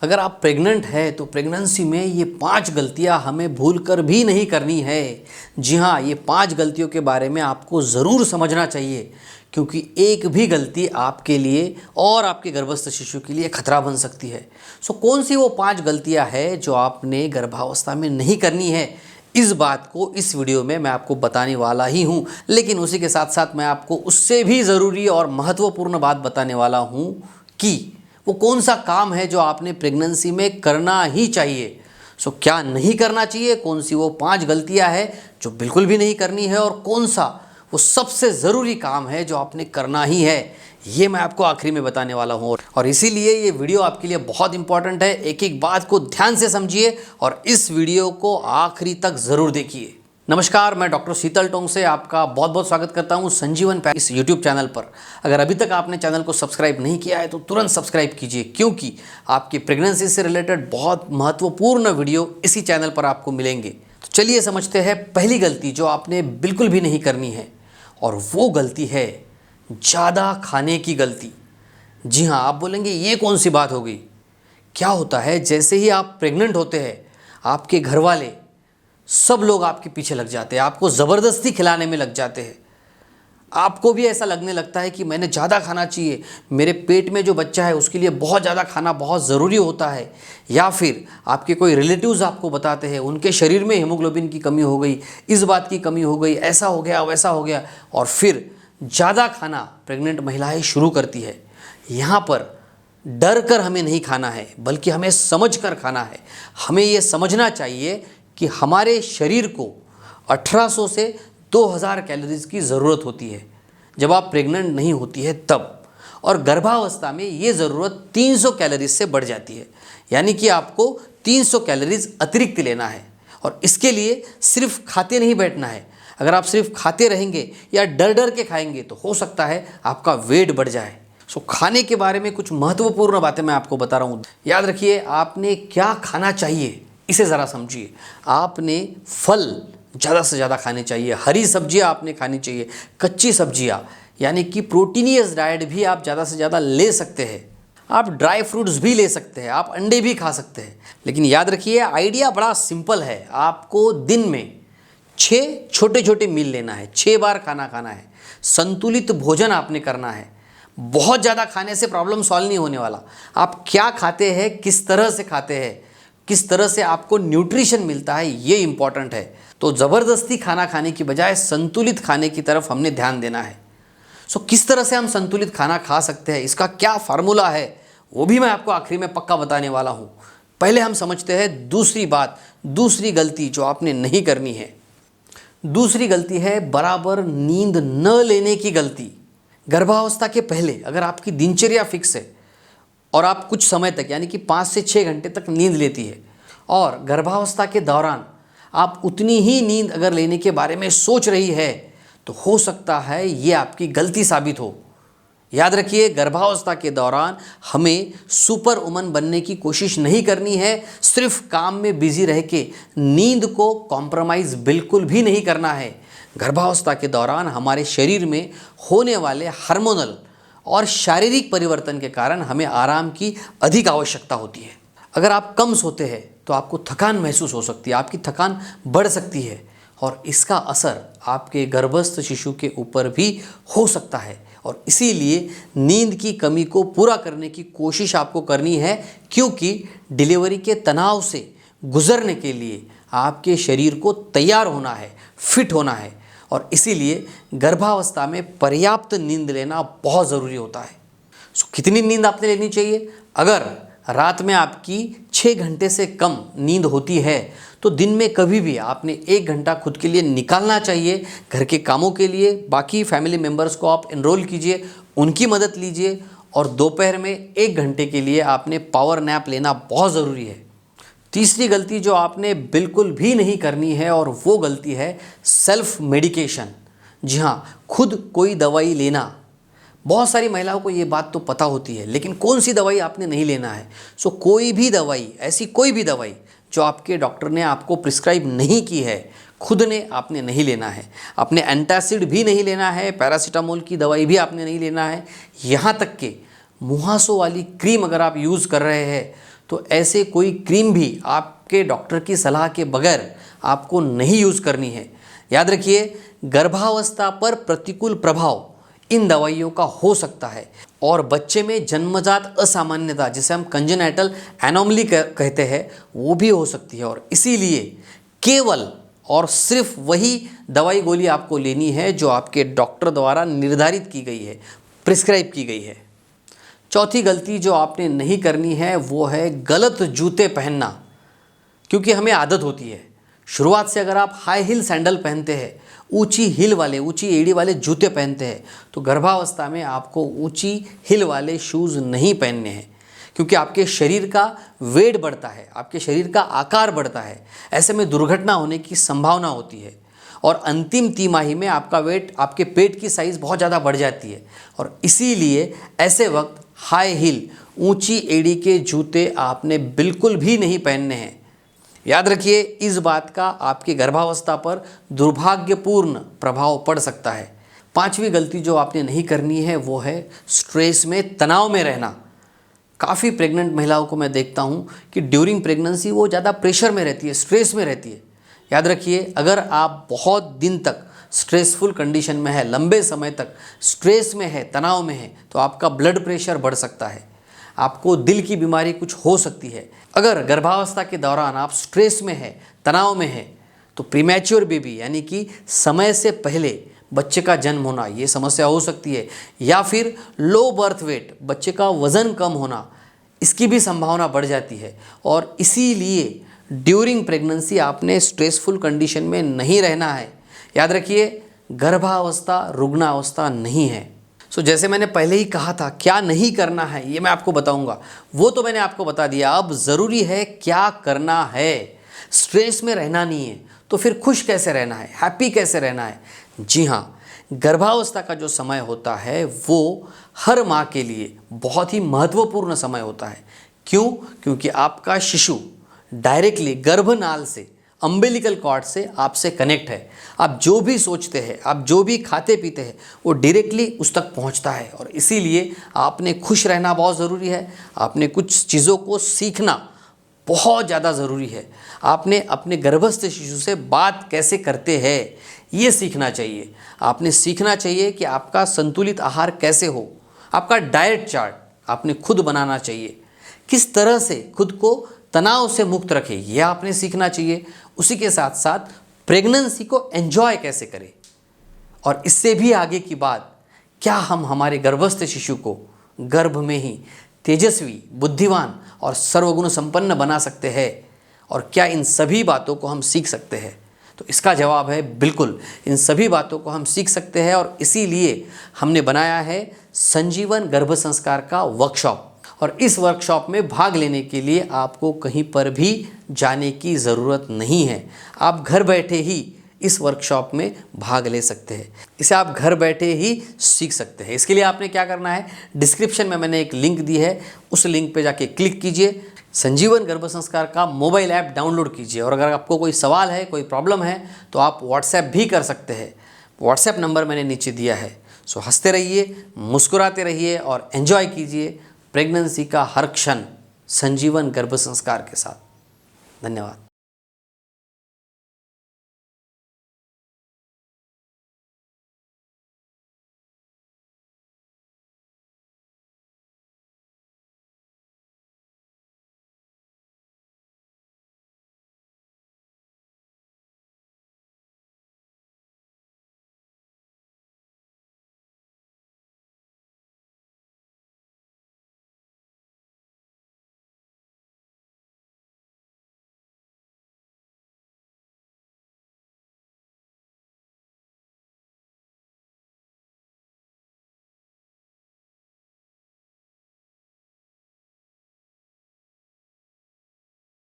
अगर आप प्रेग्नेंट है तो प्रेगनेंसी में ये 5 गलतियां हमें भूल कर भी नहीं करनी है। जी हाँ, ये 5 गलतियों के बारे में आपको ज़रूर समझना चाहिए, क्योंकि एक भी गलती आपके लिए और आपके गर्भस्थ शिशु के लिए खतरा बन सकती है। कौन सी वो 5 गलतियां हैं जो आपने गर्भावस्था में नहीं करनी है, इस बात को इस वीडियो में मैं आपको बताने वाला ही हूँ। लेकिन उसी के साथ साथ मैं आपको उससे भी ज़रूरी और महत्वपूर्ण बात बताने वाला हूँ कि वो कौन सा काम है जो आपने प्रेगनेंसी में करना ही चाहिए। क्या नहीं करना चाहिए, कौन सी वो 5 गलतियां हैं जो बिल्कुल भी नहीं करनी है, और कौन सा वो सबसे ज़रूरी काम है जो आपने करना ही है, ये मैं आपको आखिरी में बताने वाला हूँ। और इसीलिए ये वीडियो आपके लिए बहुत इंपॉर्टेंट है। एक एक बात को ध्यान से समझिए और इस वीडियो को आखिरी तक ज़रूर देखिए। नमस्कार, मैं डॉक्टर शीतल टोंग से आपका बहुत बहुत स्वागत करता हूं संजीवन इस यूट्यूब चैनल पर। अगर अभी तक आपने चैनल को सब्सक्राइब नहीं किया है तो तुरंत सब्सक्राइब कीजिए, क्योंकि आपकी प्रेगनेंसी से रिलेटेड बहुत महत्वपूर्ण वीडियो इसी चैनल पर आपको मिलेंगे। तो चलिए समझते हैं पहली गलती जो आपने बिल्कुल भी नहीं करनी है, और वो गलती है ज़्यादा खाने की गलती। जी हाँ, आप बोलेंगे ये कौन सी बात हो गई। क्या होता है, जैसे ही आप प्रेग्नेंट होते हैं आपके घर वाले सब लोग आपके पीछे लग जाते हैं, आपको ज़बरदस्ती खिलाने में लग जाते हैं। आपको भी ऐसा लगने लगता है कि मैंने ज़्यादा खाना चाहिए, मेरे पेट में जो बच्चा है उसके लिए बहुत ज़्यादा खाना बहुत ज़रूरी होता है। या फिर आपके कोई रिलेटिव्स आपको बताते हैं उनके शरीर में हीमोग्लोबिन की कमी हो गई, इस बात की कमी हो गई, ऐसा हो गया वैसा हो गया, और फिर ज़्यादा खाना प्रेग्नेंट महिलाएँ शुरू करती है। यहाँ पर डर कर हमें नहीं खाना है, बल्कि हमें समझ कर खाना है। हमें ये समझना चाहिए कि हमारे शरीर को 1800 से 2000 कैलोरीज की ज़रूरत होती है जब आप प्रेग्नेंट नहीं होती है तब, और गर्भावस्था में ये ज़रूरत 300 कैलोरीज से बढ़ जाती है। यानी कि आपको 300 कैलोरीज अतिरिक्त लेना है, और इसके लिए सिर्फ खाते नहीं बैठना है। अगर आप सिर्फ खाते रहेंगे या डर डर के खाएंगे तो हो सकता है आपका वेट बढ़ जाए। खाने के बारे में कुछ महत्वपूर्ण बातें मैं आपको बता रहा हूँ। याद रखिए, आपने क्या खाना चाहिए इसे ज़रा समझिए। आपने फल ज़्यादा से ज़्यादा खाने चाहिए, हरी सब्जियां आपने खानी चाहिए, कच्ची सब्जियां, यानी कि प्रोटीनियस डाइट भी आप ज़्यादा से ज़्यादा ले सकते हैं। आप ड्राई फ्रूट्स भी ले सकते हैं, आप अंडे भी खा सकते हैं। लेकिन याद रखिए, आइडिया बड़ा सिंपल है। आपको दिन में 6 छोटे छोटे मील लेना है, 6 बार खाना खाना है, संतुलित भोजन आपने करना है। बहुत ज़्यादा खाने से प्रॉब्लम सॉल्व नहीं होने वाला। आप क्या खाते हैं, किस तरह से खाते हैं, किस तरह से आपको न्यूट्रिशन मिलता है, ये इंपॉर्टेंट है। तो ज़बरदस्ती खाना खाने की बजाय संतुलित खाने की तरफ हमने ध्यान देना है। किस तरह से हम संतुलित खाना खा सकते हैं, इसका क्या फार्मूला है, वो भी मैं आपको आखिरी में पक्का बताने वाला हूँ। पहले हम समझते हैं दूसरी बात, दूसरी गलती जो आपने नहीं करनी है। दूसरी गलती है बराबर नींद न लेने की गलती। गर्भावस्था के पहले अगर आपकी दिनचर्या फिक्स है और आप कुछ समय तक, यानी कि 5 से 6 घंटे तक नींद लेती है, और गर्भावस्था के दौरान आप उतनी ही नींद अगर लेने के बारे में सोच रही है, तो हो सकता है ये आपकी गलती साबित हो। याद रखिए, गर्भावस्था के दौरान हमें सुपर वुमन बनने की कोशिश नहीं करनी है। सिर्फ काम में बिजी रह के नींद को कॉम्प्रोमाइज़ बिल्कुल भी नहीं करना है। गर्भावस्था के दौरान हमारे शरीर में होने वाले हार्मोनल और शारीरिक परिवर्तन के कारण हमें आराम की अधिक आवश्यकता होती है। अगर आप कम सोते हैं तो आपको थकान महसूस हो सकती है, आपकी थकान बढ़ सकती है, और इसका असर आपके गर्भस्थ शिशु के ऊपर भी हो सकता है। और इसीलिए नींद की कमी को पूरा करने की कोशिश आपको करनी है, क्योंकि डिलीवरी के तनाव से गुजरने के लिए आपके शरीर को तैयार होना है, फिट होना है, और इसीलिए गर्भावस्था में पर्याप्त नींद लेना बहुत ज़रूरी होता है। कितनी नींद आपने लेनी चाहिए? अगर रात में आपकी 6 घंटे से कम नींद होती है तो दिन में कभी भी आपने 1 घंटा खुद के लिए निकालना चाहिए, घर के कामों के लिए। बाकी फैमिली मेम्बर्स को आप एनरोल कीजिए, उनकी मदद लीजिए, और दोपहर में 1 घंटे के लिए आपने पावर नैप लेना बहुत ज़रूरी है। तीसरी गलती जो आपने बिल्कुल भी नहीं करनी है, और वो गलती है सेल्फ मेडिकेशन। जी हाँ, खुद कोई दवाई लेना। बहुत सारी महिलाओं को ये बात तो पता होती है, लेकिन कौन सी दवाई आपने नहीं लेना है। कोई भी दवाई, ऐसी कोई भी दवाई जो आपके डॉक्टर ने आपको प्रिस्क्राइब नहीं की है, खुद ने आपने नहीं लेना है। आपने एंटासिड भी नहीं लेना है, पैरासीटामोल की दवाई भी आपने नहीं लेना है। यहाँ तक कि मुहासों वाली क्रीम अगर आप यूज़ कर रहे हैं तो ऐसे कोई क्रीम भी आपके डॉक्टर की सलाह के बगैर आपको नहीं यूज़ करनी है। याद रखिए, गर्भावस्था पर प्रतिकूल प्रभाव इन दवाइयों का हो सकता है और बच्चे में जन्मजात असामान्यता, जिसे हम कंजेनाइटल एनोमली कहते हैं, वो भी हो सकती है। और इसीलिए केवल और सिर्फ वही दवाई गोली आपको लेनी है जो आपके डॉक्टर द्वारा निर्धारित की गई है, प्रिस्क्राइब की गई है। चौथी गलती जो आपने नहीं करनी है वो है गलत जूते पहनना, क्योंकि हमें आदत होती है शुरुआत से। अगर आप हाई हील सैंडल पहनते हैं, ऊंची हील वाले, ऊंची एड़ी वाले जूते पहनते हैं, तो गर्भावस्था में आपको ऊंची हील वाले शूज़ नहीं पहनने हैं, क्योंकि आपके शरीर का वेट बढ़ता है, आपके शरीर का आकार बढ़ता है। ऐसे में दुर्घटना होने की संभावना होती है और अंतिम तिमाही में आपका वेट, आपके पेट की साइज़ बहुत ज़्यादा बढ़ जाती है। और इसीलिए ऐसे वक्त हाई हील, ऊंची एड़ी के जूते आपने बिल्कुल भी नहीं पहनने हैं। याद रखिए, इस बात का आपकी गर्भावस्था पर दुर्भाग्यपूर्ण प्रभाव पड़ सकता है। पांचवी गलती जो आपने नहीं करनी है वो है स्ट्रेस में, तनाव में रहना। काफ़ी प्रेग्नेंट महिलाओं को मैं देखता हूँ कि ड्यूरिंग प्रेगनेंसी वो ज़्यादा प्रेशर में रहती है, स्ट्रेस में रहती है। याद रखिए, अगर आप बहुत दिन तक स्ट्रेसफुल कंडीशन में है, लंबे समय तक स्ट्रेस में है, तनाव में है, तो आपका ब्लड प्रेशर बढ़ सकता है, आपको दिल की बीमारी कुछ हो सकती है। अगर गर्भावस्था के दौरान आप स्ट्रेस में है, तनाव में है, तो प्रीमैच्योर बेबी यानी कि समय से पहले बच्चे का जन्म होना, ये समस्या हो सकती है। या फिर लो बर्थ वेट, बच्चे का वज़न कम होना, इसकी भी संभावना बढ़ जाती है। और इसीलिए ड्यूरिंग प्रेगनेंसी आपने स्ट्रेसफुल कंडीशन में नहीं रहना है। याद रखिए, गर्भावस्था रुग्णावस्था नहीं है। जैसे मैंने पहले ही कहा था, क्या नहीं करना है ये मैं आपको बताऊंगा, वो तो मैंने आपको बता दिया। अब ज़रूरी है क्या करना है। स्ट्रेस में रहना नहीं है, तो फिर खुश कैसे रहना है, हैप्पी कैसे रहना है। जी हाँ, गर्भावस्था का जो समय होता है वो हर माँ के लिए बहुत ही महत्वपूर्ण समय होता है। क्यों? क्योंकि आपका शिशु डायरेक्टली गर्भनाल से, अम्बिलिकल कॉर्ड से आपसे कनेक्ट है। आप जो भी सोचते हैं, आप जो भी खाते पीते हैं, वो डायरेक्टली उस तक पहुंचता है। और इसीलिए आपने खुश रहना बहुत ज़रूरी है। आपने कुछ चीज़ों को सीखना बहुत ज़्यादा ज़रूरी है। आपने अपने गर्भस्थ शिशु से बात कैसे करते हैं ये सीखना चाहिए। आपने सीखना चाहिए कि आपका संतुलित आहार कैसे हो, आपका डाइट चार्ट आपने खुद बनाना चाहिए। किस तरह से खुद को तनाव से मुक्त रखें ये आपने सीखना चाहिए। उसी के साथ साथ प्रेगनेंसी को एंजॉय कैसे करें, और इससे भी आगे की बात, क्या हम हमारे गर्भस्थ शिशु को गर्भ में ही तेजस्वी, बुद्धिमान और सर्वगुण संपन्न बना सकते हैं, और क्या इन सभी बातों को हम सीख सकते हैं? तो इसका जवाब है बिल्कुल, इन सभी बातों को हम सीख सकते हैं। और इसीलिए हमने बनाया है संजीवन गर्भ संस्कार का वर्कशॉप। और इस वर्कशॉप में भाग लेने के लिए आपको कहीं पर भी जाने की ज़रूरत नहीं है। आप घर बैठे ही इस वर्कशॉप में भाग ले सकते हैं। इसे आप घर बैठे ही सीख सकते हैं। इसके लिए आपने क्या करना है, डिस्क्रिप्शन में मैंने एक लिंक दी है, उस लिंक पे जाके क्लिक कीजिए, संजीवन गर्भ संस्कार का मोबाइल ऐप डाउनलोड कीजिए। और अगर आपको कोई सवाल है, कोई प्रॉब्लम है, तो आप व्हाट्सएप भी कर सकते हैं। व्हाट्सएप नंबर मैंने नीचे दिया है। हंसते रहिए, मुस्कुराते रहिए और एंजॉय कीजिए प्रेगनेंसी का हर क्षण संजीवन गर्भ संस्कार के साथ। धन्यवाद।